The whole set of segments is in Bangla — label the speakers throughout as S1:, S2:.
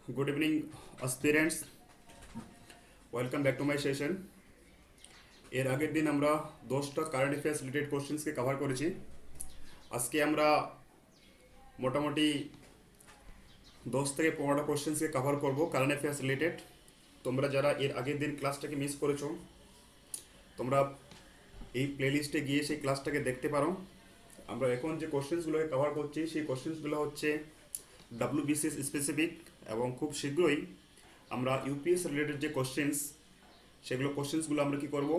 S1: Good evening, aspirants. Welcome back to my session. এর আগের দিন আমরা 10টা কারেন্ট অ্যাফেয়ার্স রিলেটেড কোশ্চেন্সকে কভার করেছি। আজকে আমরা মোটামুটি 10 থেকে 15টা কোশ্চেন্সকে কভার করব কারেন্ট অ্যাফেয়ার্স রিলেটেড। তোমরা যারা এর আগের দিন ক্লাসটাকে মিস করেছো, তোমরা এই প্লেলিস্টে গিয়ে সেই ক্লাসটাকে দেখতে পারো। আমরা এখন যে কোশ্চেন্সগুলোকে কভার করছি সেই কোশ্চেন্সগুলো হচ্ছে ডাব্লিউবিসিএস স্পেসিফিক, এবং খুব শীঘ্রই আমরা ইউপিএস রিলেটেড যে সেগুলো কোশ্চেন্সগুলো আমরা কি করব,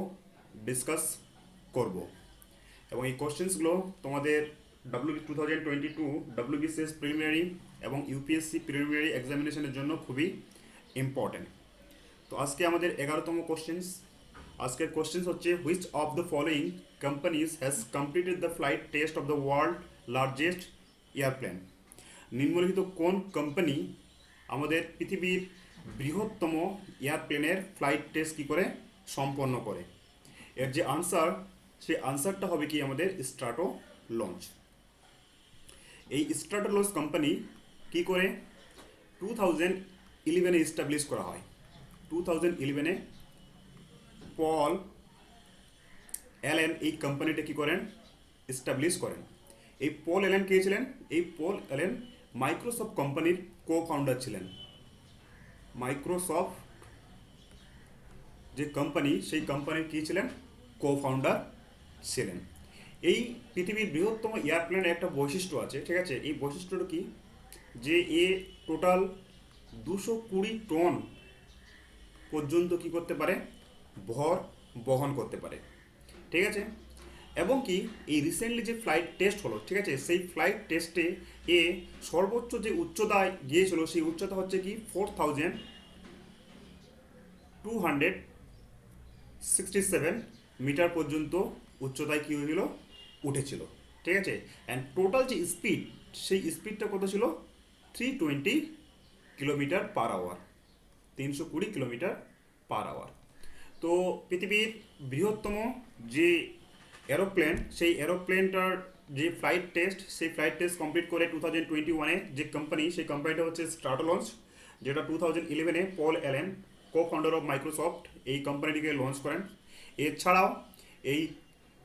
S1: ডিসকাস করব। এবং এই কোশ্চেন্সগুলো তোমাদের 2022 ডাব্লিউবিসিএস প্রিলিমিনারি এবং ইউপিএসসি প্রিলিমিনারি এক্সামিনেশনের জন্য খুবই ইম্পর্টেন্ট। তো আজকে আমাদের 11তম কোশ্চেন্স। আজকের কোশ্চেন্স হচ্ছে, which of the following companies has completed the flight test of the world largest airplane? নিম্নলিখিত কোন কোম্পানি আমাদের পৃথিবীর বৃহত্তম এয়ারপ্লেনের ফ্লাইট টেস্ট কী করে সম্পন্ন করে? এর যে আনসার, সেই আনসারটা হবে কি আমাদের স্ট্রাটো লঞ্চ। এই স্ট্রাটো লঞ্চ কোম্পানি কী করে 2011-এ এস্টাবলিশ করা হয়। 2011-এ পল অ্যালেন এই কোম্পানিটা কী করেন, এস্টাবলিশ করেন। এই পল অ্যালেন কে ছিলেন? এই পল অ্যালেন মাইক্রোসফট কোম্পানির কো ফাউন্ডার ছিলেন। মাইক্রোসফট যে কোম্পানি, সেই কোম্পানির কী ছিলেন, কো ফাউন্ডার ছিলেন। এই পৃথিবীর বৃহত্তম এয়ারপ্লেনের একটা বৈশিষ্ট্য আছে, ঠিক আছে? এই বৈশিষ্ট্যটা কি, যে এ টোটাল 220 টন পর্যন্ত কি করতে পারে, ভর বহন করতে পারে, ঠিক আছে? এবং কি এই রিসেন্টলি যে ফ্লাইট টেস্ট হলো, ঠিক আছে, সেই ফ্লাইট টেস্টে এ সর্বোচ্চ যে উচ্চতায় গিয়েছিল, সেই উচ্চতা হচ্ছে কি 4267 মিটার পর্যন্ত উচ্চতায় কী হয়েছিল, উঠেছিল, ঠিক আছে? অ্যান্ড টোটাল যে স্পিড, সেই স্পিডটা কত ছিল, 320 kilometre per hour, 320 kilometre per hour. তো পৃথিবীর বৃহত্তম যে এরোপ্লেন, সেই এরোপ্লেনটার যে ফ্লাইট টেস্ট, সেই ফ্লাইট টেস্ট কমপ্লিট করে 2021-এ যে কোম্পানি, সেই কোম্পানিটা হচ্ছে স্ট্রাটো লঞ্চ, যেটা 2011-এ Paul Allen, co founder of Microsoft, এই কোম্পানিটিকে লঞ্চ করেন। এছাড়াও এই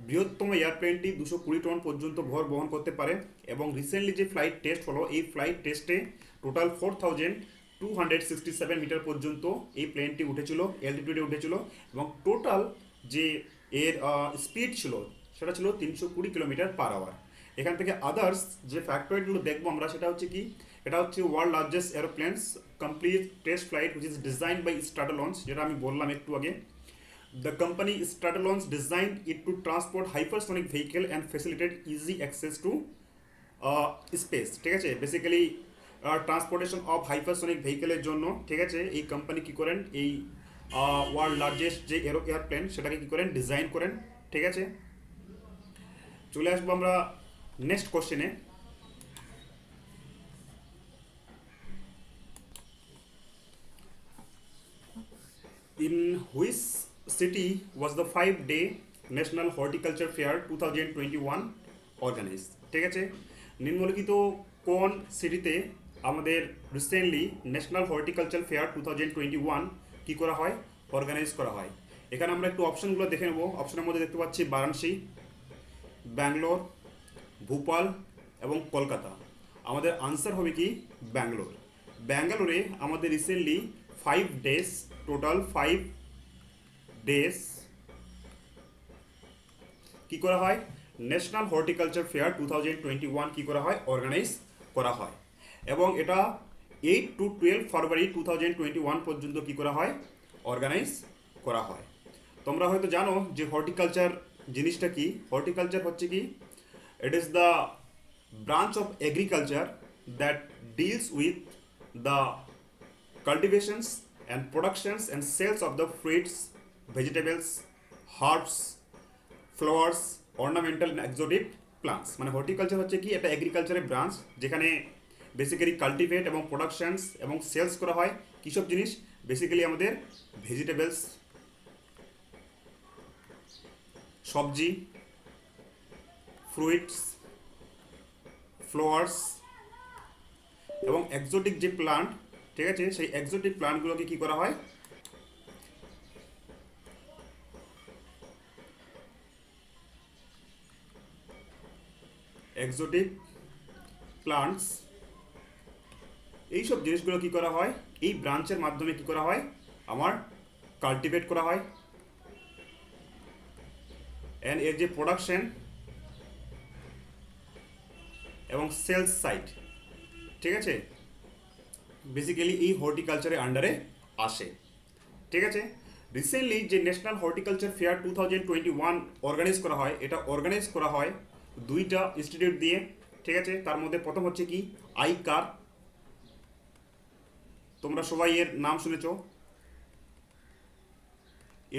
S1: বৃহত্তম এয়ারপ্লেনটি 220 টন পর্যন্ত ভর বহন করতে পারে। এবং রিসেন্টলি যে ফ্লাইট টেস্ট হলো, এই ফ্লাইট টেস্টে টোটাল 4267 মিটার পর্যন্ত এই প্লেনটি উঠেছিল, অ্যালটিটিউডে উঠেছিল। এবং টোটাল যে এর স্পিড ছিল, সেটা ছিল 320 কিলোমিটার পার আওয়ার। এখান থেকে আদার্স যে ফ্যাক্টরগুলো দেখবো আমরা, সেটা হচ্ছে কি, এটা হচ্ছে world largest aeroplanes complete test flight which is design by Stratolaunch, যেটা আমি বললাম একটু আগে। The company Strata Launch designed it to transport hypersonic vehicle and facilitate easy access to space, ঠিক আছে? বেসিক্যালি ট্রান্সপোর্টেশন অফ হাইপারসনিক ভেহিকেলের জন্য, ঠিক আছে, এই কোম্পানি কী করেন, এই ওয়ার্ল্ড লার্জেস্ট যে এয়ারপ্লেন সেটাকে কী করেন, ডিজাইন করেন, ঠিক আছে? চলে আসবো আমরা নেক্সট কোশ্চেনে। In which city was the 5-day National Horticulture Fair 2021 organized? ঠিক আছে, নিম্নলিখিত কোন সিটিতে আমাদের রিসেন্টলি ন্যাশনাল হর্টিকালচার ফেয়ার 2021 কী করা হয়, অর্গানাইজ করা হয়? এখানে আমরা একটু অপশনগুলো দেখে নেব। অপশনের মধ্যে দেখতে পাচ্ছি বারাণসী, ব্যাঙ্গালোর, ভোপাল এবং কলকাতা। আমাদের আনসার হবে কি, ব্যাঙ্গালোর। ব্যাঙ্গালোরে আমাদের রিসেন্টলি 5 ডেজ, টোটাল 5 ডেজ কী করা হয়, ন্যাশনাল হর্টিকালচার ফেয়ার 2021 কী করা হয়, অর্গানাইজ করা হয়। এবং এটা 8 to 12 ফেব্রুয়ারি 2021 পর্যন্ত কী করা হয়, অর্গানাইজ করা হয়। তোমরা হয়তো জানো যে হর্টিকালচার জিনিসটা কি। হর্টিকালচার হচ্ছে কি, it is the branch of agriculture that deals with the cultivations and productions and sales of the fruits, vegetables, herbs, flowers, ornamental and exotic plants। মানে হর্টিকালচার হচ্ছে কি, এটা এগ্রিকালচারের ব্রাঞ্চ, যেখানে বেসিক্যালি কাল্টিভেট এবং প্রোডাকশনস এবং সেলস করা হয় কীসব জিনিস, বেসিক্যালি আমাদের ভেজিটেবলস, সবজি, ফ্রুইটস, ফ্লাওয়ার্স এবং এক্সোটিক যে প্লান্ট, ঠিক আছে, সেই এক্সোটিক প্লান্টগুলোকে কি করা হয়, এক্সোটিক প্লান্টস, এইসব জিনিসগুলো কি করা হয়, এই ব্রাঞ্চের মাধ্যমে কি করা হয়, আমার কাল্টিভেট করা হয়। অ্যান্ড এর যে প্রোডাকশন এবং সেলস সাইট, ঠিক আছে, বেসিক্যালি এই হর্টিকালচারের আন্ডারে আসে। ঠিক আছে, রিসেন্টলি যে ন্যাশনাল হর্টিকালচার ফেয়ার 2021 অর্গানাইজ করা হয়, এটা অর্গানাইজ করা হয় দুইটা ইনস্টিটিউট দিয়ে। ঠিক আছে, তার মধ্যে প্রথম হচ্ছে কি আইকার, তোমরা সবাই এর নাম শুনেছ,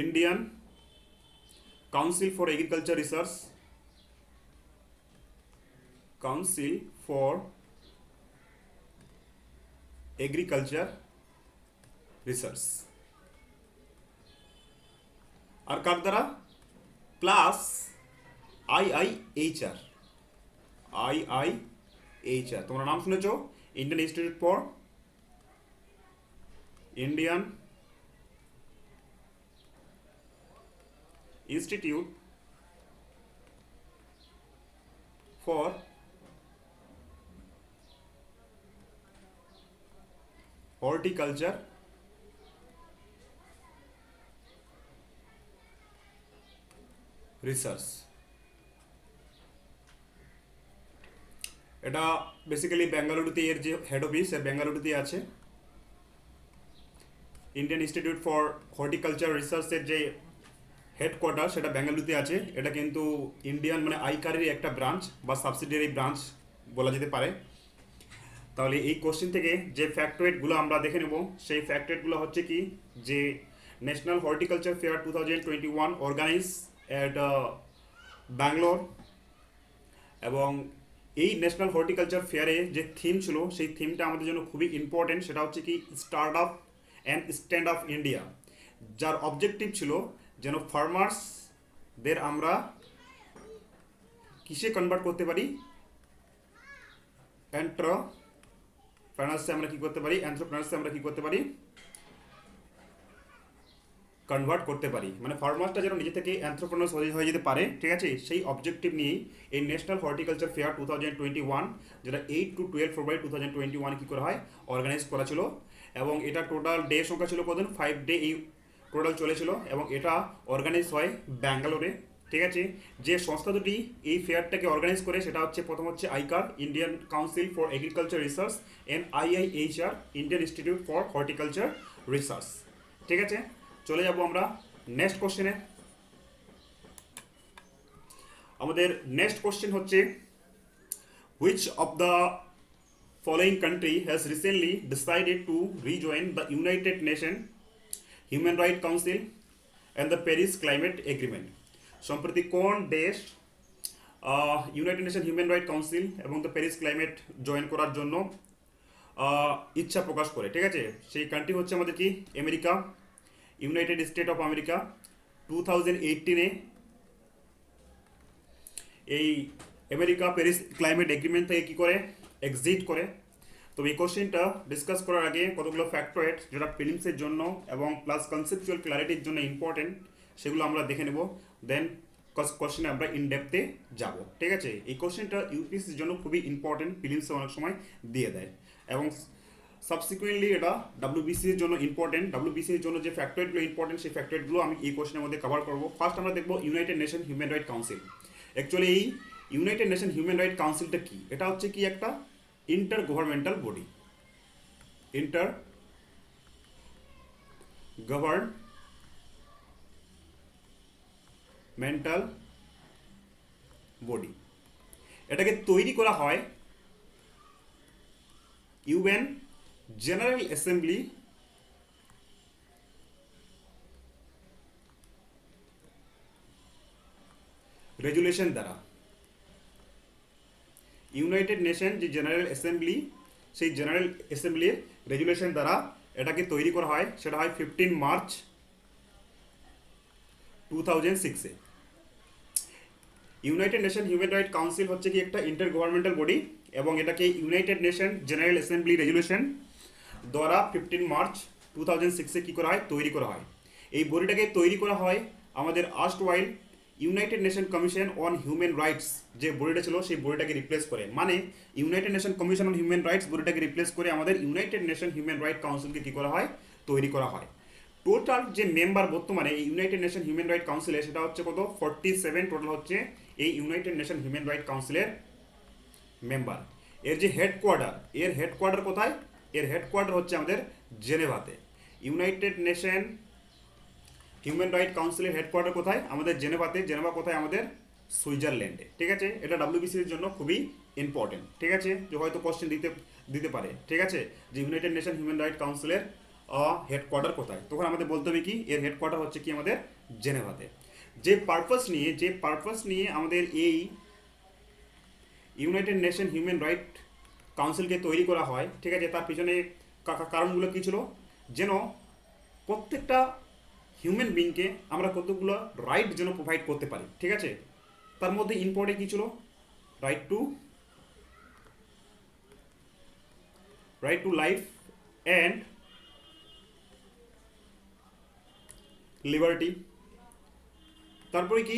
S1: Indian council for agriculture research, council for agriculture research, আর কার দ্বারা, প্লাস আইআইএইচআর, আইআইএইচআর তোমরা নাম শুনেছ, Indian institute for Indian institute for horticulture research. এটা বেসিক্যালি বেঙ্গালুরুতে এর যে হেড অফিস বেঙ্গালুরুতে আছে। ইন্ডিয়ান ইনস্টিটিউট ফর হর্টিকালচার রিসার্চের যে হেডকোয়ার্টার সেটা বেঙ্গালুরুতে আছে। এটা কিন্তু ইন্ডিয়ান মানে আইকারের একটা ব্রাঞ্চ বা সাবসিডিয়ারি ব্রাঞ্চ বলা যেতে পারে। তাহলে এই কোশ্চেন থেকে যে ফ্যাক্টরেটগুলো আমরা দেখে নেব, সেই ফ্যাক্টরেটগুলো হচ্ছে কি, যে national horticulture fair 2021 organise at Bangalore, এবং এই ন্যাশনাল হর্টিকালচার ফেয়ারে যে থিম ছিল, সেই থিমটা আমাদের জন্য খুবই ইম্পর্টেন্ট। সেটা হচ্ছে কি start up and stand up India, যার অবজেক্টিভ ছিল যেন ফার্মার্সদের আমরা কিসে কনভার্ট করতে পারি, এন্টারপ্রেনার্সে আমরা কি করতে পারি, এন্টারপ্রেনার্সে আমরা কি করতে পারি, কনভার্ট করতে পারি, মানে ফার্মার্সটা যেন নিজে থেকে এন্টারপ্রেনার্স হয়ে যেতে পারে। ঠিক আছে, সেই অবজেক্টিভ নিয়েই এই ন্যাশনাল হর্টিকালচার ফেয়ার 2021, যেটা 8 to 12 ফেব্রুয়ারি 2021 কি করা হয়, অর্গানাইজ করা ছিল। এবং এটা টোটাল ডে সংখ্যা ছিল কত, 5 ডে এই টোটাল চলেছিল, এবং এটা অর্গানাইজ হয় ব্যাঙ্গালোরে। ঠিক আছে, যে সংস্থা দুটি এই ফেয়ারটাকে অর্গানাইজ করে সেটা হচ্ছে, প্রথম হচ্ছে ICAR, Indian council for agriculture research, and IIHR, Indian institute for horticulture research. ঠিক আছে, চলে যাব আমরা নেক্সট কোশ্চেনে। আমাদের নেক্সট কোশ্চেন হচ্ছে, which of the following country has recently decided to rejoin the United Nations Human Rights Council and the Paris Climate Agreement? সম্প্রতি কোন দেশ United Nation Human Right council এবং দ্য প্যারিস ক্লাইমেট জয়েন করার জন্য ইচ্ছা প্রকাশ করে? ঠিক আছে, সেই কান্ট্রি হচ্ছে আমাদের কি, America, United State of America. 2018-এ এই আমেরিকা প্যারিস ক্লাইমেট এগ্রিমেন্ট থেকে কী করে, এক্সিট করে। তো এই কোশ্চেনটা ডিসকাস করার আগে কতগুলো ফ্যাক্টরেট যেটা ফিলিংসের জন্য এবং প্লাস কনসেপচুয়াল ক্ল্যারিটির জন্য ইম্পর্টেন্ট, সেগুলো আমরা দেখে নেব, দেন কোশ্চেনে আমরা ইনডেপথে যাব। ঠিক আছে, এই কোশ্চেনটা ইউপিএসসির জন্য খুবই ইম্পর্টেন্ট, ফিলিংসে অনেক সময় দিয়ে দেয়, এবং সাবসিকুয়েন্টলি এটা ডাব্লিউবিসির জন্য ইম্পর্টেন্ট। ডাব্লিউবিসির জন্য যে ফ্যাক্টরেটগুলো ইম্পর্টেন্ট, সেই ফ্যাক্টরেটগুলো আমি এই কোশ্চেনের মধ্যে কভার করবো। ফার্স্ট আমরা দেখবো United Nation Human Right Council. Actually এই ইউনাইটেড নেশন হিউম্যান রাইট কাউন্সিলটা কি? এটা হচ্ছে কি একটা intergovernmental body, intergovernmental body. এটাকে তৈরি করা হয় ইউএন জেনারেল অ্যাসেম্বলি রেজুলেশন দ্বারা। ইউনাইটেড নেশন যে জেনারেল অ্যাসেম্বলি, সেই জেনারেল অ্যাসেম্বলির রেজুলেশন দ্বারা এটাকে তৈরি করা হয়। সেটা হয় 15 মার্চ 2006-এ। United Nation Human Right Council হচ্ছে কি একটা ইন্টার গভর্নমেন্টাল বডি, এবং এটাকে United nation general Assembly resolution দ্বারা 15 মার্চ 2006 কি করা হয়, তৈরি করা হয়। এই বডিটাকে তৈরি করা হয় আমাদের erstwhile United Nation Commission on Human Rights যে বডিটা ছিল সেই বডিটাকে রিপ্লেস করে, মানে United Nation Commission on Human Rights বডিটাকে রিপ্লেস করে আমাদের ইউনাইটেড নেশন হিউম্যান রাইট কাউন্সিলকে কী করা হয়, তৈরি করা হয়। টোটাল যে মেম্বার বর্তমানে এই ইউনাইটেড নেশন হিউম্যান রাইট কাউন্সিলে সেটা হচ্ছে কত, 47 টোটাল হচ্ছে এই ইউনাইটেড নেশন হিউম্যান রাইট কাউন্সিলের মেম্বার। এর যে হেডকোয়ার্টার কোথায়, এর হেডকোয়ার্টার হচ্ছে আমাদের জেনেভাতে। ইউনাইটেড নেশন হিউম্যান রাইট কাউন্সিলের হেডকোয়ার্টার কোথায়, আমাদের জেনেভাতে। জেনেভা কোথায়, আমাদের সুইজারল্যান্ডে। ঠিক আছে, এটা ডাব্লিউবিসির জন্য খুবই ইম্পর্টেন্ট। ঠিক আছে, যে হয়তো কোশ্চেন দিতে পারে। ঠিক আছে, যে ইউনাইটেড নেশন হিউম্যান রাইট কাউন্সিলের হেডকোয়ার্টার কোথায়, তখন আমাদের বলতে হবে কি এর হেডকোয়ার্টার হচ্ছে কি আমাদের জেনেভাতে। যে পারপাস নিয়ে আমাদের এই ইউনাইটেড নেশন হিউম্যান রাইট কাউন্সিলকে তৈরি করা হয়, ঠিক আছে, তার পিছনে কারণগুলো কী ছিল, যেন প্রত্যেকটা হিউম্যান বিংকে আমরা কতগুলো রাইট যেন প্রোভাইড করতে পারি। ঠিক আছে, তার মধ্যে ইম্পর্টেন্ট কী ছিল, right to life and liberty. তারপরে কি,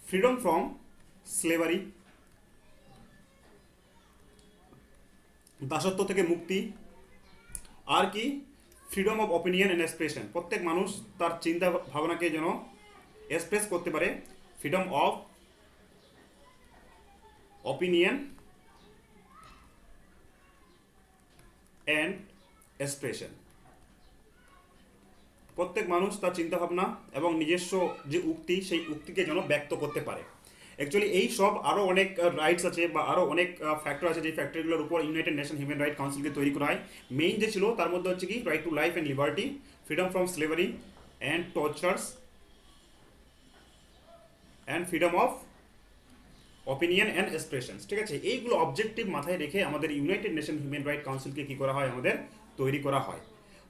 S1: ফ্রিডম ফ্রম স্লেভারি, দাসত্ব থেকে মুক্তি। আর কি, freedom of opinion and expression, প্রত্যেক মানুষ তার চিন্তা ভাবনাকে যেন এক্সপ্রেস করতে পারে। Freedom of opinion and expression, প্রত্যেক মানুষ তার চিন্তাভাবনা এবং নিজস্ব যে উক্তি সেই উক্তিকে যেন ব্যক্ত করতে পারে। অ্যাকচুয়ালি এই সব আরও অনেক রাইটস আছে বা আরও অনেক ফ্যাক্টর আছে, যে ফ্যাক্টরগুলোর উপর ইউনাইটেড নেশন হিউম্যান রাইট কাউন্সিলকে তৈরি করা হয়। মেইন যে ছিল তার মধ্যে হচ্ছে কি, right to life and liberty, freedom from slavery and টর্চার্স, and freedom of opinion and expressions. ঠিক আছে, এইগুলো অবজেক্টিভ মাথায় রেখে আমাদের ইউনাইটেড নেশন হিউম্যান রাইট কাউন্সিলকে কী করা হয়, আমাদের তৈরি করা হয়।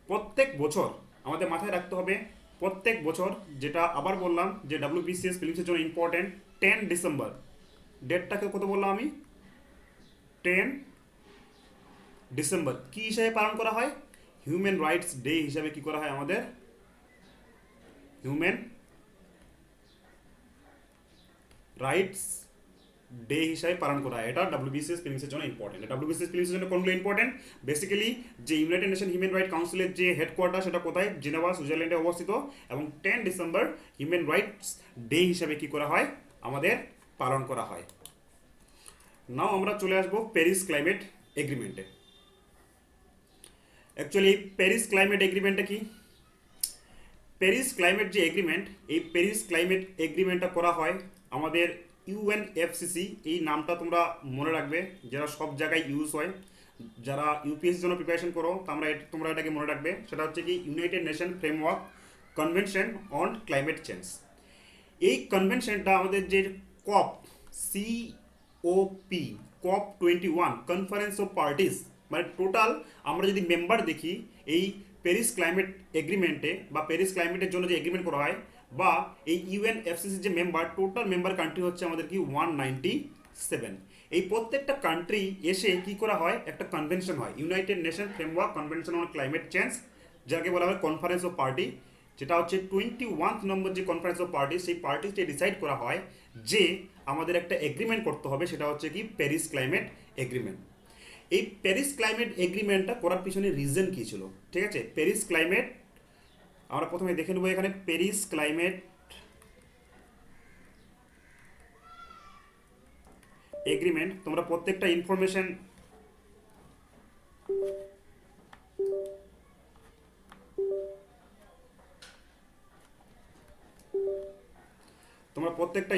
S1: প্রত্যেক বছর আমাদের মাথায় রাখতে হবে, প্রত্যেক বছর, যেটা আবার বললাম যে ডাব্লিউবিসিএস ফিলিমসের জন্য ইম্পর্টেন্ট, 10 ডিসেম্বর, ডেটটাকে কত বললাম আমি, 10 ডিসেম্বর কী হিসাবে পালন করা হয়, হিউম্যান রাইটস ডে হিসাবে কী করা হয়, আমাদের হিউম্যান রাইটস ডে হিসাবে পালন করা হয়। এটা ডাব্লিউবিসিএস ফিলিমসের জন্য ইম্পর্টেন্ট। ডাব্লিউবিসিএস ফিলিমসের জন্য কোনগুলো ইম্পর্টেন্ট, বেসিক্যালি যে ইউনাইটেড নেশন হিউম্যান রাইট কাউন্সিলের যে হেডকোয়ার্টার সেটা কোথায়, জেনেভা সুইজারল্যান্ডে অবস্থিত, এবং 10 ডিসেম্বর হিউম্যান রাইটস ডে হিসাবে কি করা হয়, আমাদের পালন করা হয়। নাও আমরা চলে আসবো প্যারিস ক্লাইমেট এগ্রিমেন্টে। অ্যাকচুয়ালি প্যারিস ক্লাইমেট এগ্রিমেন্টটা কি, প্যারিস ক্লাইমেট যে এগ্রিমেন্ট, এই প্যারিস ক্লাইমেট এগ্রিমেন্টটা করা হয় আমাদের ইউএনএফসিসি। এই নামটা তোমরা মনে রাখবে, যারা সব জায়গায় ইউজ হয়, যারা ইউপিএসসির জন্য প্রিপারেশন করো তোমরা এটাকে মনে রাখবে। সেটা হচ্ছে কি, United nation framework convention on climate change. এই কনভেনশনটা আমাদের যে কপ COP 21 কনফারেন্স অফ পার্টিস, মানে টোটাল আমরা যদি মেম্বার দেখি এই প্যারিস ক্লাইমেট এগ্রিমেন্টে বা প্যারিস ক্লাইমেটের জন্য যে এগ্রিমেন্ট করা হয়, বা এই ইউএনএফসিসির যে মেম্বার, টোটাল মেম্বার কান্ট্রি হচ্ছে আমাদের কি 197। এই প্রত্যেকটা কান্ট্রি এসে কি করা হয়, একটা কনভেনশন হয়, United nation framework convention on climate change, যাকে বলা হয় কনফারেন্স অফ পার্টি। যেটা হচ্ছে 21 নম্বর যে কনফারেন্স অফ পার্টি, সেই পার্টিতে ডিসাইড করা হয় যে আমাদের একটা এগ্রিমেন্ট করতে হবে, সেটা হচ্ছে কি প্যারিস ক্লাইমেট এগ্রিমেন্ট। এই প্যারিস ক্লাইমেট এগ্রিমেন্টটা করার পিছনে রিজন কী ছিল, ঠিক আছে। প্যারিস ক্লাইমেট আমরা প্রথমে দেখে নেব, এখানে প্যারিস ক্লাইমেট এগ্রিমেন্ট, তোমরা প্রত্যেকটা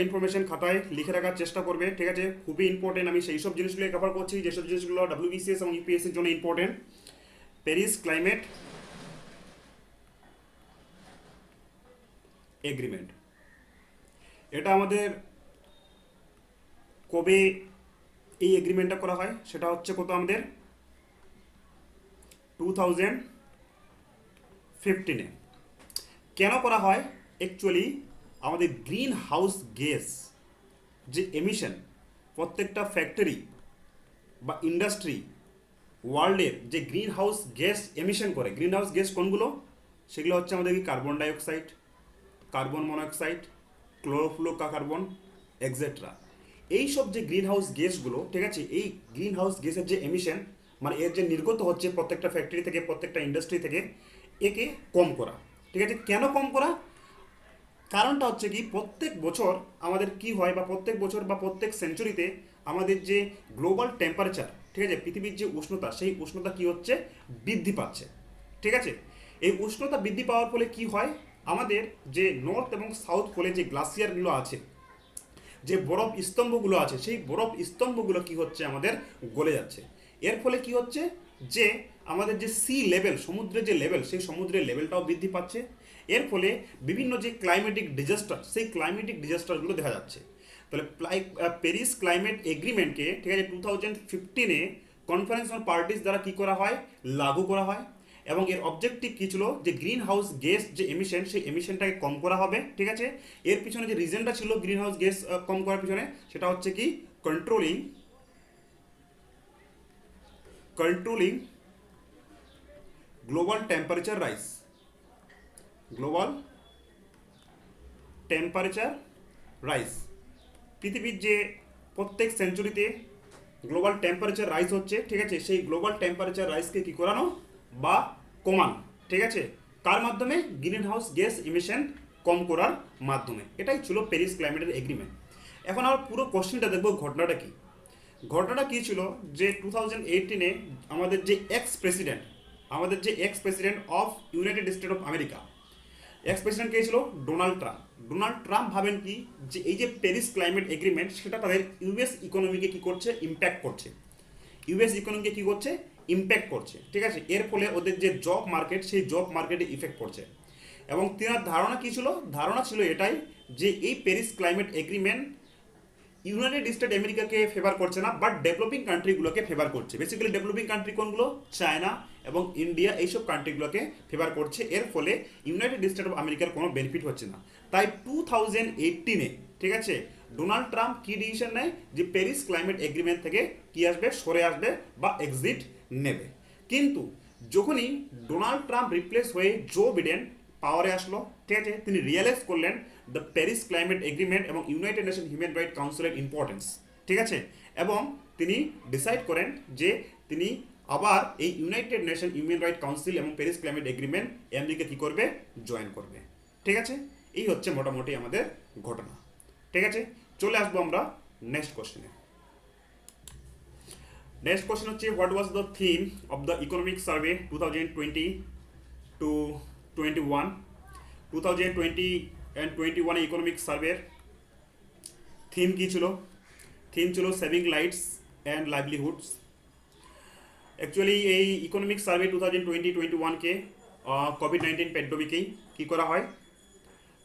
S1: ইনফরমেশন খাতায় লিখে রাখার চেষ্টা করবে, ঠিক আছে, খুবই ইম্পর্টেন্ট। আমি সেই সব জিনিসগুলো কভার করছি যেসব জিনিসগুলো ডাব্লিউবিসিএস এবং ইউপিএসসির জন্য ইম্পর্টেন্ট। প্যারিস ক্লাইমেট এগ্রিমেন্ট, এটা আমাদের কবে এই এগ্রিমেন্টটা করা হয়, সেটা হচ্ছে কত আমাদের 2015-এ। কেন করা হয়, অ্যাকচুয়ালি আমাদের গ্রিন হাউস গ্যাস যে এমিশন প্রত্যেকটা ফ্যাক্টরি বা ইন্ডাস্ট্রি ওয়ার্ল্ডের যে গ্রিন হাউস গ্যাস এমিশন করে, গ্রিন হাউস গ্যাস কোনগুলো, সেগুলো হচ্ছে আমাদের কি carbon dioxide, carbon monoxide, chlorofluorocarbon etcetera. এই সব যে গ্রিন হাউস গ্যাসগুলো, ঠিক আছে, এই গ্রিন হাউস গ্যাসের যে এমিশন মানে এর যে নির্গত হচ্ছে প্রত্যেকটা ফ্যাক্টরি থেকে, প্রত্যেকটা ইন্ডাস্ট্রি থেকে, একে কম করা। ঠিক আছে, কেন কম করা? কারণটা হচ্ছে কি, প্রত্যেক বছর আমাদের কি হয়, বা প্রত্যেক বছর বা প্রত্যেক সেঞ্চুরিতে আমাদের যে গ্লোবাল টেম্পারেচার, ঠিক আছে, পৃথিবীর যে উষ্ণতা, সেই উষ্ণতা কি হচ্ছে, বৃদ্ধি পাচ্ছে। ঠিক আছে, এই উষ্ণতা বৃদ্ধি পাওয়ার ফলে কি হয়, আমাদের যে নর্থ এবং সাউথ পোলে যে গ্লাসিয়ারগুলো আছে, যে বরফ স্তম্ভগুলো আছে, সেই বরফ স্তম্ভগুলো কি হচ্ছে, আমাদের গলে যাচ্ছে। এর ফলে কি হচ্ছে, যে আমাদের যে সি লেভেল, সমুদ্রের যে লেভেল, সেই সমুদ্রের লেভেলটাও বৃদ্ধি পাচ্ছে। এর ফলে বিভিন্ন যে ক্লাইমেটিক ডিজাস্টার, সেই ক্লাইমেটিক ডিজাস্টারগুলো দেখা যাচ্ছে। তাহলে প্যারিস ক্লাইমেট এগ্রিমেন্টকে, ঠিক আছে, 2015-এ কনফারেন্স অন পার্টিস দ্বারা কি করা হয়, লাগু করা হয়। এবং এর অবজেক্টিভ কী ছিল, যে গ্রিন হাউস গ্যাস যে এমিশন, সেই এমিশনটাকে কম করা হবে। ঠিক আছে, এর পিছনে যে রিজনটা ছিল গ্রিন হাউস গ্যাস কম করার পিছনে, সেটা হচ্ছে কি, controlling controlling global temperature rise, global temperature rise. পৃথিবীর যে প্রত্যেক সেঞ্চুরিতে গ্লোবাল টেম্পারেচার রাইজ হচ্ছে, ঠিক আছে, সেই গ্লোবাল টেম্পারেচার রাইজকে কী করানো বা কমানো। ঠিক আছে, কার মাধ্যমে, গ্রিন হাউস গ্যাস ইমিশন কম করার মাধ্যমে। এটাই ছিল প্যারিস ক্লাইমেটের এগ্রিমেন্ট। এখন আমরা পুরো কোশ্চেনটা দেখবো, ঘটনাটা কি। ঘটনাটা কী ছিল, যে 2018-এ আমাদের যে ex president of United State of America, ex president কে ছিল, ডোনাল্ড ট্রাম্প। ডোনাল্ড ট্রাম্প ভাবেন কি, যে এই যে প্যারিস ক্লাইমেট এগ্রিমেন্ট, সেটা তাদের ইউএস ইকোনমিকে কি করছে, ইম্প্যাক্ট করছে। ইউএস ইকোনমিকে কি করছে, ইম্প্যাক্ট করছে। ঠিক আছে, এর ফলে ওদের যে জব মার্কেট, সেই জব মার্কেটে ইফেক্ট পড়ছে। এবং তেনার ধারণা কি ছিল, ধারণা ছিল এটাই, যে এই Paris climate agreement United state আমেরিকাকে ফেভার করছে না, বাট ডেভেলপিং কান্ট্রিগুলোকে ফেভার করছে। বেসিক্যালি ডেভেলপিং কান্ট্রি কোনগুলো, চায়না এবং ইন্ডিয়া, এইসব কান্ট্রিগুলোকে ফেভার করছে। এর ফলে ইউনাইটেড স্টেট অফ আমেরিকার কোনো বেনিফিট হচ্ছে না। তাই 2018-এ, ঠিক আছে, ডোনাল্ড ট্রাম্প কি ডিসিশন নেয়, যে প্যারিস ক্লাইমেট এগ্রিমেন্ট থেকে কি আসবে, সরে আসবে বা এক্সিট নেবে। কিন্তু যখনই ডোনাল্ড ট্রাম্প রিপ্লেস হয়ে জো বিডেন পাওয়ারে আসলো, ঠিক আছে, তিনি রিয়েলাইজ করলেন দ্য প্যারিস ক্লাইমেট এগ্রিমেন্ট এবং ইউনাইটেড নেশন হিউম্যান রাইট কাউন্সিলের ইম্পর্টেন্স। ঠিক আছে, এবং তিনি ডিসাইড করেন যে তিনি আবার এই United Nation Human Right council এবং প্যারিস ক্লাইমেট এগ্রিমেন্ট আমেরিকা কী করবে, জয়েন করবে। ঠিক আছে, এই হচ্ছে মোটামুটি আমাদের ঘটনা। ঠিক আছে, চলে আসবো আমরা নেক্সট কোশ্চেনে। নেক্সট কোশ্চেন হচ্ছে, what was the theme of the economic survey 2020 to 21? 2020 and 21 economic সার্ভের থিম কী ছিল? থিম ছিল saving lives and livelihoods. Actually এই ইকোনমিক সার্ভে 2020-21-কে কোভিড-19 প্যান্ডেমিকেই কী করা হয়,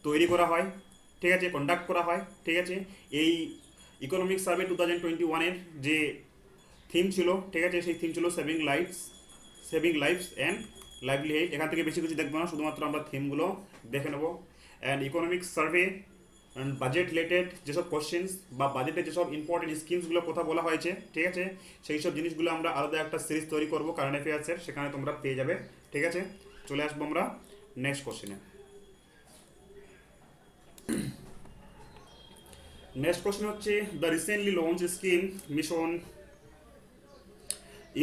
S1: তৈরি করা হয়। ঠিক আছে, কন্ডাক্ট করা হয়। ঠিক আছে, এই ইকোনমিক সার্ভে 2021-এর যে থিম ছিল, ঠিক আছে, সেই থিম ছিল সেভিং লাইফস অ্যান্ড লাইভলিহুড। এখান থেকে বেশি কিছু দেখবো না, শুধুমাত্র আমরা থিমগুলো দেখে নেবো। And economic survey and budget related যেসব কোশ্চেন্স বা বাজেটের যেসব ইম্পর্টেন্ট স্কিমসগুলো কথা বলা হয়েছে, ঠিক আছে, সেই সব জিনিসগুলো আমরা আলাদা একটা সিরিজ তৈরি করবো কারেন্ট অ্যাফেয়ার্সের, সেখানে তোমরা পেয়ে যাবে। ঠিক আছে, চলে আসবো আমরা নেক্সট কোশ্চেনে। নেক্সট কোশ্চেন হচ্ছে, the recently launch scheme mission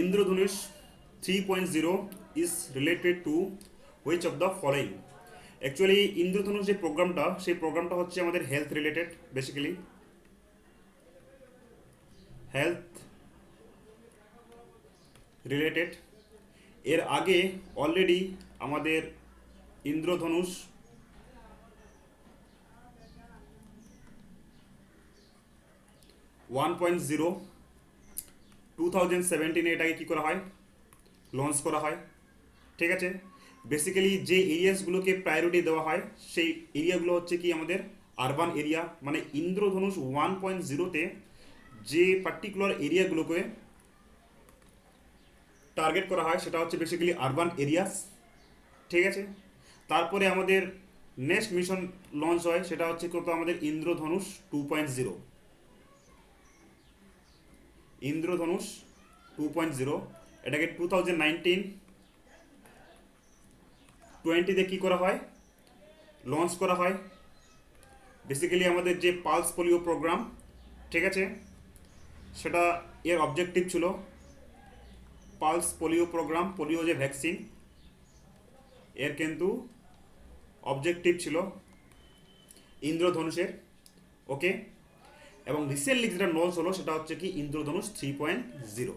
S1: Indradhanush 3.0 is related two which of the following? Actually ইন্দ্রধনুষ যে প্রোগ্রামটা, সেই প্রোগ্রামটা হচ্ছে আমাদের health related, basically health related. এর আগে অলরেডি আমাদের ইন্দ্রধনুষ 1.0 2017-এ এটাকে কী করা হয়, লঞ্চ করা হয়। ঠিক আছে, বেসিক্যালি যে এরিয়াসগুলোকে প্রায়োরিটি দেওয়া হয়, সেই এরিয়াগুলো হচ্ছে কি আমাদের আরবান এরিয়া। মানে ইন্দ্রধনুষ 1.0-তে যে পার্টিকুলার এরিয়াগুলোকে টার্গেট করা হয়, সেটা হচ্ছে বেসিক্যালি আরবান এরিয়াস। ঠিক আছে, তারপরে আমাদের নেক্সট মিশন লঞ্চ হয়, সেটা হচ্ছে কত, আমাদের ইন্দ্রধনুষ 2.0। ইন্দ্রধনুষ 2.0, এটাকে 2019-20তে কী করা হয়, লঞ্চ করা হয়। বেসিক্যালি আমাদের যে পালস পোলিও প্রোগ্রাম, ঠিক আছে, সেটা এর অবজেক্টিভ ছিল পালস পোলিও প্রোগ্রাম, পোলিও যে ভ্যাকসিন, এর কিন্তু অবজেক্টিভ ছিল ইন্দ্রধনুষের। ওকে, এবং রিসেন্টলি যেটা লঞ্চ হলো সেটা হচ্ছে কি ইন্দ্রধনুষ 3.0।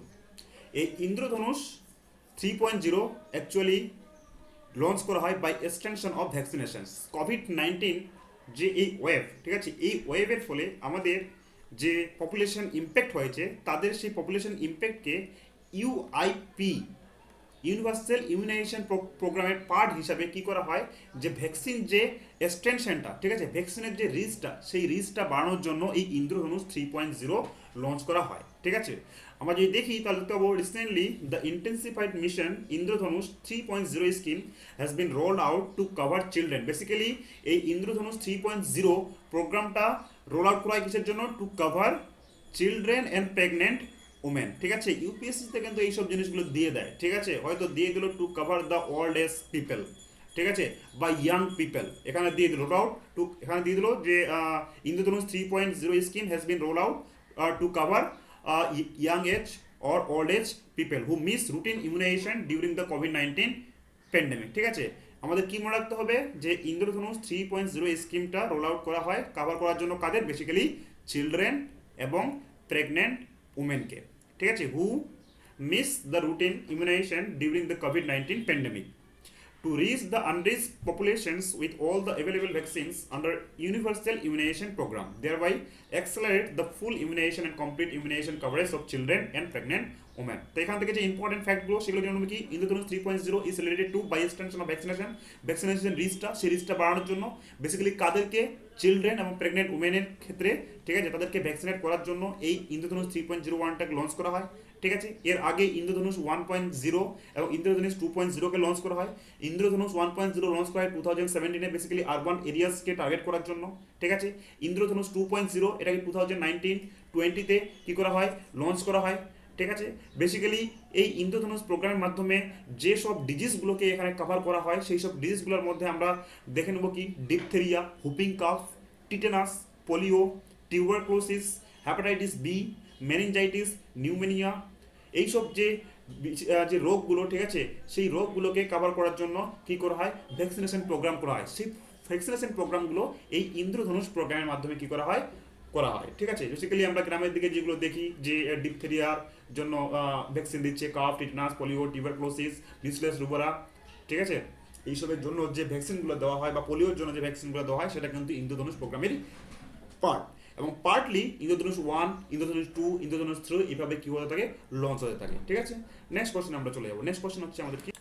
S1: এই ইন্দ্রধনুষ 3.0 অ্যাকচুয়ালি লঞ্চ করা হয় বাই এক্সটেনশন অফ ভ্যাকসিনেশন। কোভিড-19 যে এই ওয়েভ, ঠিক আছে, এই ওয়েভের ফলে আমাদের যে পপুলেশন ইম্প্যাক্ট হয়েছে, তাদের সেই পপুলেশন ইম্প্যাক্টকে ইউআইপি, ইউনিভার্সাল ইমিউনাইজেশন প্রোগ্রামের পার্ট হিসাবে কি করা হয়, যে ভ্যাকসিন যে এক্সটেনশনটা, ঠিক আছে, ভ্যাকসিনের যে রিচটা, সেই রিচটা বাড়ানোর জন্য এই ইন্দ্রধনুষ 3.0 লঞ্চ করা হয়। ঠিক আছে, আমরা যদি দেখি তাহলে দেখতে পাবো recently the intensified mission Indradhanush 3.0 scheme has been rolled out to cover children. Basically এই ইন্দ্রধনুষ 3.0 প্রোগ্রামটা রোল আউট করা হয় কিসের জন্য, to cover children and pregnant women. ঠিক আছে, ইউপিএসসিতে কিন্তু এইসব জিনিসগুলো দিয়ে দেয়, ঠিক আছে, হয়তো দিয়ে দিল to cover the old age people, ঠিক আছে, বা ইয়াং পিপল, এখানে দিয়ে দিল রোল আউট টু, এখানে দিয়ে দিল যে ইন্দ্রধনুষ 3.0 scheme has been roll out to cover young age or old age people who miss routine immunization during the COVID-19 pandemic। ঠিক আছে, আমাদের কি মনে রাখতে হবে যে ইন্দ্রধনুষ 3.0 স্কিমটা রোল আউট করা হয় কভার করার জন্য কাদের, বেসিক্যালি চিলড্রেন এবং প্রেগনেন্ট উমেনকে। ঠিক আছে, who miss the routine immunisation during the কোভিড-19 pandemic to reach the unreached populations with all the available vaccines under universal immunization program, thereby accelerate the full immunization and complete immunization coverage of children and pregnant women। তো এখান থেকে যে ইম্পর্টেন্ট ফ্যাক্টগুলো সেগুলো জানবো কি, Indradhanush 3.0 is related to by extension of vaccination রিচটা, সেই রিচটা বাড়ানোর জন্য বেসিক্যালি কাদেরকে, চিলড্রেন এবং প্রেগনেন্ট উমেনের ক্ষেত্রে, ঠিক আছে, তাদেরকে ভ্যাকসিনেট করার জন্য এই ইন্দ্রধনুষ 3.01টাকে লঞ্চ করা হয়। ঠিক আছে, এর আগে ইন্দ্রধনুষ 1.0 এবং ইন্দ্রধনুষ 2.0কে লঞ্চ করা হয়। ইন্দ্রধনুষ 1.0 লঞ্চ করা হয় 2017-এ বেসিক্যালি আরবান এরিয়াসকে টার্গেট করার জন্য। ঠিক আছে, ইন্দ্রধনুষ 2.0 এটাকে 2019-20তে কী করা হয়, লঞ্চ করা হয়। ঠিক আছে, বেসিক্যালি এই ইন্দ্রধনুষ প্রোগ্রামের মাধ্যমে যেসব ডিজিজগুলোকে এখানে কভার করা হয়, সেই সব ডিজিজগুলোর মধ্যে আমরা দেখে নেব কি, diphtheria, whooping cough, tetanus, polio, tuberculosis, hepatitis B, meningitis, pneumonia, এইসব যে যে রোগগুলো, ঠিক আছে, সেই রোগগুলোকে কভার করার জন্য কি করা হয়, ভ্যাকসিনেশন প্রোগ্রাম করা হয়। সেই ভ্যাকসিনেশন প্রোগ্রামগুলো এই ইন্দ্রধনুষ প্রোগ্রামের মাধ্যমে কি করা হয়, করা হয়। ঠিক আছে, বেসিক্যালি আমরা গ্রামের দিকে যেগুলো দেখি যে ডিপথেরিয়ার জন্য ভ্যাকসিন দিচ্ছে, cough, tetanus, polio, tuberculosis, measles, rubella, ঠিক আছে, এইসবের জন্য যে ভ্যাকসিনগুলো দেওয়া হয় বা পোলিওর জন্য যে ভ্যাকসিনগুলো দেওয়া হয় সেটা কিন্তু ইন্দ্রধনুষ প্রোগ্রামেরই পার্ট। এবং পার্টলি ইন্দ্রধনুষ 1, ইন্দ্রধনুষ 2, ইন্দ্রধনুষ 3 এইভাবে কি হতে থাকে, লঞ্চ হতে থাকে। ঠিক আছে, নেক্সট কোশ্চেন আমরা চলে যাবো। নেক্সট কোশ্চেন হচ্ছে আমাদের কি,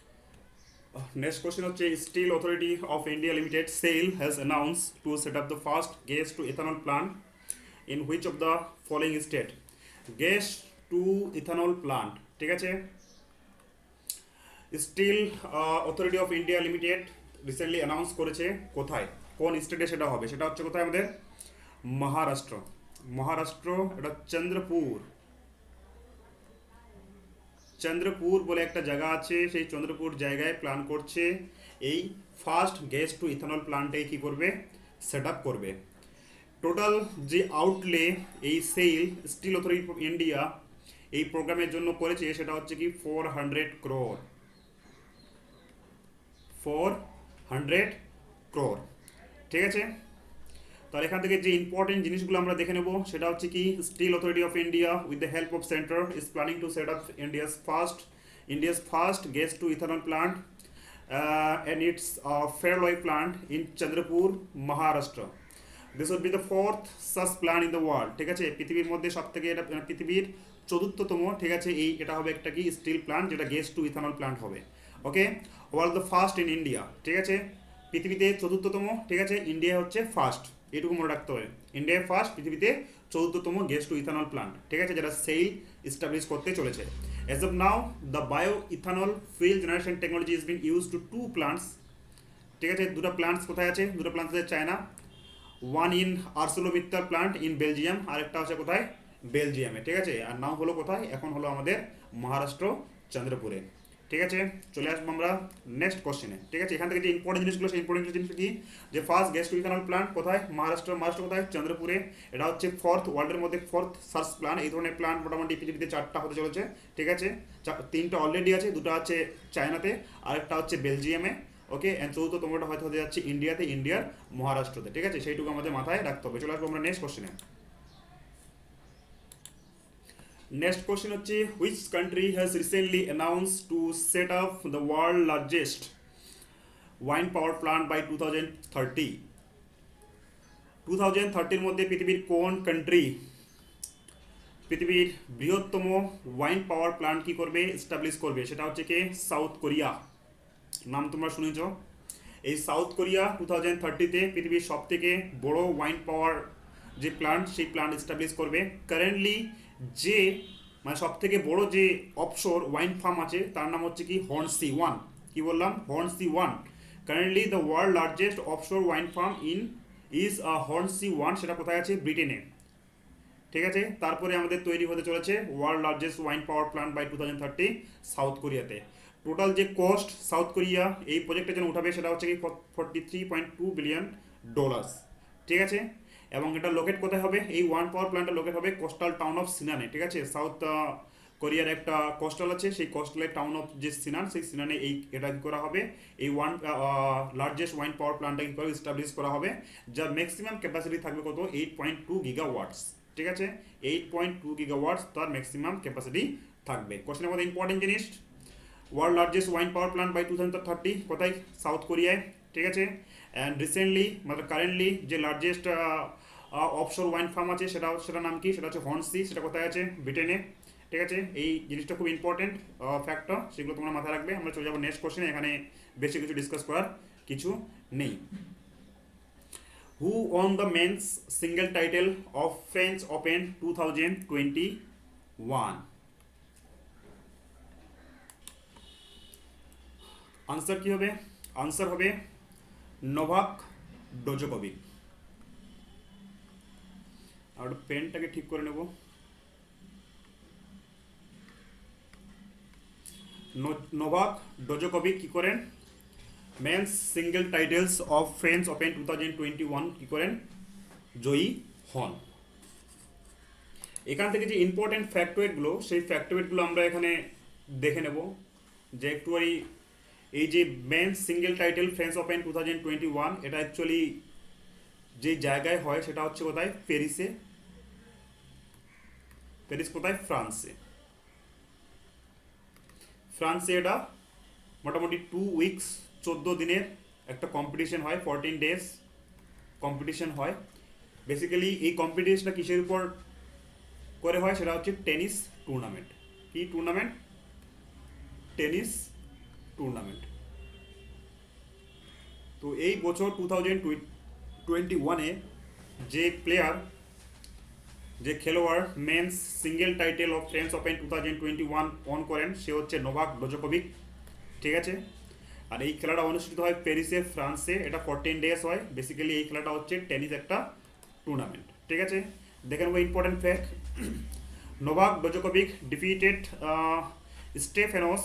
S1: নেক্সট কোশ্চেন হচ্ছে steel authority of India limited SAIL has announce to set up the first gas to ethanol plant in which of the following state. Gas to ethanol plant, ঠিক আছে, steel authority of India limited recently announce করেছে, কোথায়, কোন স্টেটে সেটা হবে, সেটা হচ্ছে কোথায়, আমাদের মহারাষ্ট্র। মহারাষ্ট্র, এটা চন্দ্রপুর, চন্দ্রপুর বলে একটা জায়গা আছে, সেই চন্দ্রপুর জায়গায় প্ল্যান করছে এই ফার্স্ট গ্যাস টু ইথানল প্ল্যান্টে কি করবে, সেট আপ করবে। টোটাল যে আউটলে এই sell still authority of India এই প্রোগ্রামের জন্য করেছে সেটা হচ্ছে কি 400 crore, 400 crore। ঠিক আছে, তাহলে এখান থেকে যে ইম্পর্টেন্ট জিনিসগুলো আমরা দেখে নেব সেটা হচ্ছে কি, steel authority of India with the help of centre is planning to set up India's first gas to ethanol plant and its Fairloy plant in Chandrapur, Maharashtra. This would be the fourth such plant in the world। ঠিক আছে, পৃথিবীর মধ্যে সব থেকে, এটা পৃথিবীর 4র্থতম, ঠিক আছে, এটা হবে একটা কি স্টিল প্লান্ট যেটা গ্যাস টু ইথানল প্লান্ট হবে। ওকে, wall the first in India, ঠিক আছে, পৃথিবীতে 4র্থতম, ঠিক আছে, ইন্ডিয়া হচ্ছে ফার্স্ট, এটুকু মনে রাখতে হবে, ইন্ডিয়া ফার্স্ট, পৃথিবীতে 4র্থতম গ্যাস টু ইথানল প্লান্ট, ঠিক আছে, যেটা সেল এস্টাবলিশ করতে চলেছে। As of now, the bioethanol fuel generation technology is being used to 2 plants। ঠিক আছে, দুটো প্লান্টস কোথায় আছে, দুটো প্লান্টস আছে China, one in ArcelorMittal plant in Belgium, আরেকটা আছে কোথায়, বেলজিয়ামে। ঠিক আছে, আর নাম হলো কোথায়, এখন হলো আমাদের মহারাষ্ট্র, চন্দ্রপুরে। ঠিক আছে, চলে আসবো আমরা নেক্সট কোশ্চেনে। ঠিক আছে, এখান থেকে যে ইম্পর্টেন্ট জিনিসগুলো, সেই ইম্পর্টেন্ট জিনিস কি, যে first gas to ethanol plant কোথায়, মহারাষ্ট্র কোথায়, চন্দ্রপুরে। এটা হচ্ছে ফোর্থ, ওয়ার্ল্ডের মধ্যে ফোর্থ সার্চ প্ল্যান্ট। এই ধরনের প্ল্যান্ট মোটামুটি পৃথিবীতে 4টা হতে চলেছে। ঠিক আছে, 3টা অলরেডি আছে, 2টা আছে চায়নাতে, আর একটা হচ্ছে বেলজিয়ামে। ওকে, অ্যান্ড চতুর্থ তোমরা হয়তো হতে যাচ্ছে ইন্ডিয়াতে, ইন্ডিয়ার মহারাষ্ট্রতে। ঠিক আছে, সেইটুকু আমাদের মাথায় রাখতে হবে। চলে আসবো আমরা নেক্সট কোশ্চেনে। নেক্সট কোশ্চেন হচ্ছে, which country has recently announce to set up the world largest wind power plant by 2030। 2030-র মধ্যে পৃথিবীর কোন কান্ট্রি পৃথিবীর বৃহত্তম ওয়াইন পাওয়ার প্লান্ট কি করবে, এস্টাবলিশ করবে? সেটা হচ্ছে কি সাউথ কোরিয়া। নাম তোমরা শুনেছ। এই সাউথ কোরিয়া 2030-তে পৃথিবীর সব থেকে বড় ওয়াইন পাওয়ার যে প্লান্ট, সেই প্লান্ট এস্টাবলিশ করবে। কারেন্টলি যে মানে সব থেকে বড় যে অফশোর ওয়াইন ফার্ম আছে, তার নাম হচ্ছে কি হর্নসি ওয়ান। কি বললাম? Hornsea one. Currently the world largest offshore wind farm is Hornsea one. সেটা কোথায় আছে? ব্রিটেনে। ঠিক আছে, তারপরে আমাদের তৈরি হতে চলেছে world largest wind power plant by 2030 South কোরিয়াতে। টোটাল যে কস্ট সাউথ কোরিয়া এই প্রজেক্টের জন্য উঠাবে, সেটা হচ্ছে কি $43.2 বিলিয়ন। ঠিক আছে, এবং এটা লোকেট কোথায় হবে? এই ওয়ান পাওয়ার প্ল্যান্টটা লোকেট হবে কোস্টাল টাউন অফ সিনানে। ঠিক আছে, সাউথ কোরিয়ার একটা কোস্টাল আছে, সেই কোস্টালের টাউন অফ যে সিনান, সেই সিনানে এটা কি করা হবে, এই লার্জেস্ট ওয়াইন পাওয়ার প্ল্যান্টটা কি করে এস্টাবলিশ করা হবে, যার ম্যাক্সিমাম ক্যাপাসিটি থাকবে কত? 8.2 গিগাওয়াটস। ঠিক আছে, 8.2 গিগাওয়াটস তার ম্যাক্সিমাম ক্যাপাসিটি থাকবে। কোশ্চেনের মধ্যে ইম্পর্টেন্ট জিনিস, world largest wind power plant by 2030 কোথায়? সাউথ কোরিয়ায়। ঠিক আছে, অ্যান্ড রিসেন্টলি মানে কারেন্টলি যে লার্জেস্ট অফশোর ওয়াইন ফার্ম আছে, সেটার নাম কি? সেটা হচ্ছে হর্নসি। সেটা কোথায় আছে? ব্রিটেনে। ঠিক আছে, এই জিনিসটা খুব ইম্পর্টেন্ট ফ্যাক্টর, সেগুলো তোমরা মাথায় রাখবে। আমরা চলে যাবো নেক্সট কোশ্চেনে, এখানে বেশি কিছু ডিসকাস করার কিছু নেই। Who won the men's single title of French Open 2021? Answer কি হবে? আনসার হবে নোভাক ডোজোকোভিক। আর পেনটাকে ঠিক করে নেব। নোভাক ডোজোকোভিক কি করেন? Men's single titles of French Open 2021 কি করেন? জয়ী হন। এখান থেকে যে ইম্পর্টেন্ট ফ্যাক্টওয়েটগুলো, সেই ফ্যাক্টওয়েটগুলো আমরা এখানে দেখে নেব। যে একটু এই যে men's single title French Open 2021, এটা অ্যাকচুয়ালি যে জায়গায় হয় সেটা হচ্ছে কোথায়? প্যারিসে। প্যারিস কোথায়? ফ্রান্সে। ফ্রান্সে এটা মোটামুটি 2 উইকস 14 দিনের একটা কম্পিটিশন হয়, 14 ডেজ কম্পিটিশন হয়। বেসিক্যালি এই কম্পিটিশনটা কিসের উপর করে হয়? সেটা হচ্ছে টেনিস টুর্নামেন্ট। কি টুর্নামেন্ট? Tennis tournament. তো এই বছর 2021-এ যে প্লেয়ার, যে খেলোয়াড় men's single title of French Open 2021 won করেন, সে হচ্ছে নোভাক ডোজোকোভিক। ঠিক আছে, আর এই খেলাটা অনুষ্ঠিত হয় প্যারিসে, ফ্রান্সে। এটা 14 ডেজ হয়। বেসিক্যালি এই খেলাটা হচ্ছে টেনিস একটা টুর্নামেন্ট। ঠিক আছে, দেখে নেবো important fact. Novak Djokovic defeated Stefanos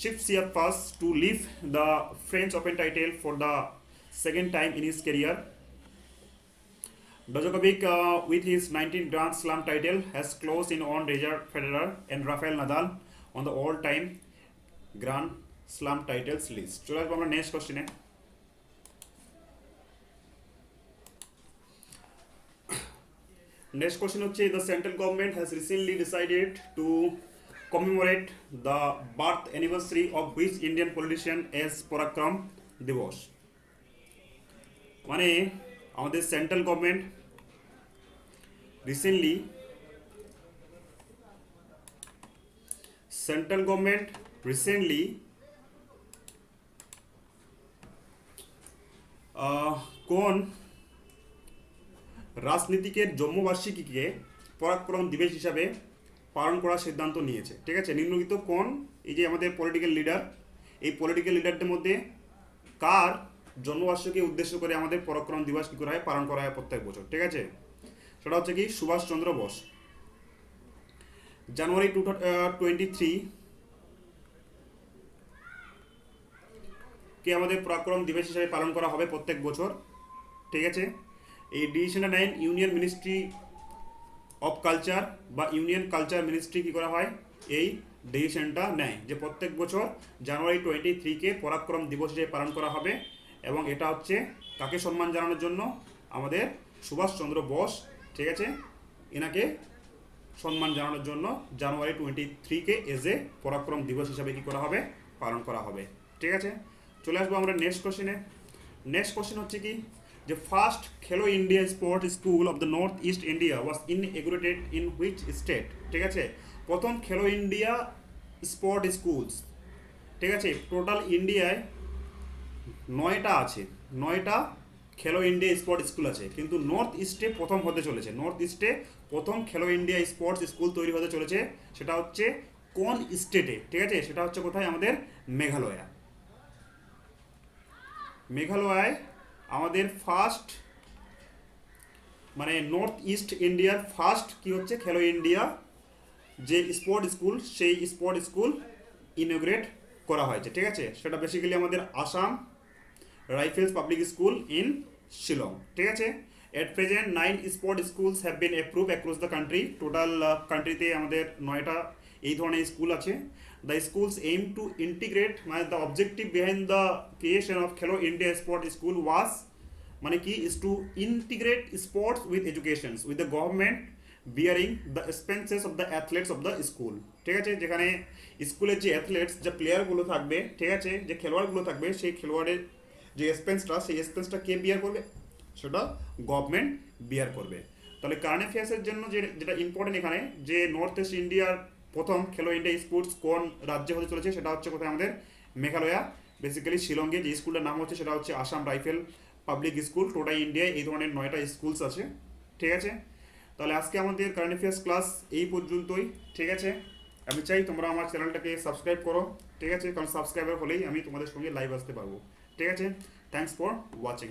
S1: Tsitsipas to leave the French Open title for the second time in his career. Djokovic, with his 19th Grand Slam title, has closed in on Roger Federer and Rafael Nadal on the all-time Grand Slam titles list. চলে আসবো আমরা নেক্সট কোশ্চেনে। নেক্সট কোশ্চেন হচ্ছে, the central government has recently decided to commemorate the birth anniversary of which Indian politician as Parakram Divas? মানে আমাদের সেন্ট্রাল গভর্নমেন্ট রিসেন্টলি কোন রাজনীতিকের জন্মবার্ষিকীকে পরাক্রম দিবস হিসাবে পালন করার সিদ্ধান্ত নিয়েছে? ঠিক আছে, নিম্নলিখিত কোন এই যে আমাদের পলিটিক্যাল লিডার, এই পলিটিক্যাল লিডারদের মধ্যে কার জন্মবার্ষিকী উদ্দেশ্য করে আমাদের পরাক্রম দিবস কী করা হয়? পালন করা হয় প্রত্যেক বছর। ঠিক আছে, সেটা হচ্ছে কি সুভাষচন্দ্র বোস। জানুয়ারি 23 কে আমাদের পরাক্রম দিবস হিসেবে পালন করা হবে প্রত্যেক বছর, ঠিক আছে। এই ডিসিশনটা নেন ইউনিয়ন মিনিস্ট্রি অফ কালচার বা ইউনিয়ন কালচার মিনিস্ট্রি কী করা হয়, এই ডিসিশনটা নেয় যে প্রত্যেক বছর জানুয়ারি 23কে পরাক্রম দিবস হিসেবে পালন করা হবে। এবং এটা হচ্ছে কাকে সম্মান জানানোর জন্য, আমাদের সুভাষচন্দ্র বোস, ঠিক আছে, এনাকে সম্মান জানানোর জন্য জানুয়ারি 23কে এজ এ পরাক্রম দিবস হিসাবে কী করা হবে, পালন করা হবে, ঠিক আছে। চলে আসবো আমরা নেক্সট কোশ্চেনে। নেক্সট কোশ্চেন হচ্ছে কি, যে first Khelo India sport school of the North East India was inaugurated in which state, ঠিক আছে। প্রথম খেলো ইন্ডিয়া স্পোর্ট স্কুলস, ঠিক আছে, টোটাল ইন্ডিয়ায় 9টা আছে, 9টা খেলো ইন্ডিয়া স্পোর্ট স্কুল আছে, কিন্তু নর্থ ইস্টে প্রথম হতে চলেছে, নর্থ ইস্টে প্রথম খেলো ইন্ডিয়া স্পোর্টস স্কুল তৈরি হতে চলেছে। সেটা হচ্ছে কোন স্টেটে, ঠিক আছে, সেটা হচ্ছে কোথায়, আমাদের মেঘালয়া। মেঘালয়ায় আমাদের ফার্স্ট, মানে নর্থ ইস্ট ইন্ডিয়ার ফার্স্ট কি হচ্ছে, খেলো ইন্ডিয়া যে স্পোর্ট স্কুল, সেই স্পোর্ট স্কুল ইনগ্রেট করা হয়েছে, ঠিক আছে। সেটা বেসিক্যালি আমাদের Assam Rifles public school in Shillong, ঠিক আছে। At present 9 sport schools have been approve across the country. Total কান্ট্রিতে আমাদের 9টা এই ধরনের স্কুল আছে। The schools aim to integrate, মানে the objective behind the creation of Khelo India sport school was, মানে কি, is to integrate sports with educations with the government bearing the expenses of the athlete's of the school, ঠিক আছে। যেখানে স্কুলের যে অ্যাথলেটস, যে প্লেয়ারগুলো থাকবে, ঠিক আছে, যে খেলোয়াড়গুলো থাকবে, সেই খেলোয়াড়ের যে এক্সপেন্সটা, সেই এক্সপেন্সটা কে বিয়ার করবে, সেটা গভর্নমেন্ট বিয়ার করবে। তাহলে কারেন্ট অ্যাফেয়ার্সের জন্য যেটা ইম্পর্টেন্ট এখানে, যে নর্থ ইস্ট ইন্ডিয়ার প্রথম খেলো ইন্ডিয়া স্পোর্টস কোন রাজ্যে হতে চলেছে, সেটা হচ্ছে কোথায়, আমাদের মেঘালয়া। বেসিক্যালি শিলংয়ে যে স্কুলটার নাম হচ্ছে সেটা হচ্ছে Assam rifle public school. Total ইন্ডিয়ায় এই ধরনের 9টা স্কুলস আছে, ঠিক আছে। তাহলে আজকে আমাদের কারেন্ট অ্যাফেয়ার্স ক্লাস এই পর্যন্তই, ঠিক আছে। আমি চাই তোমরা আমার চ্যানেলটাকে সাবস্ক্রাইব করো, ঠিক আছে, কারণ সাবস্ক্রাইবার হলেই আমি তোমাদের সঙ্গে লাইভ আসতে পারবো, ঠিক আছে। Thanks for watching.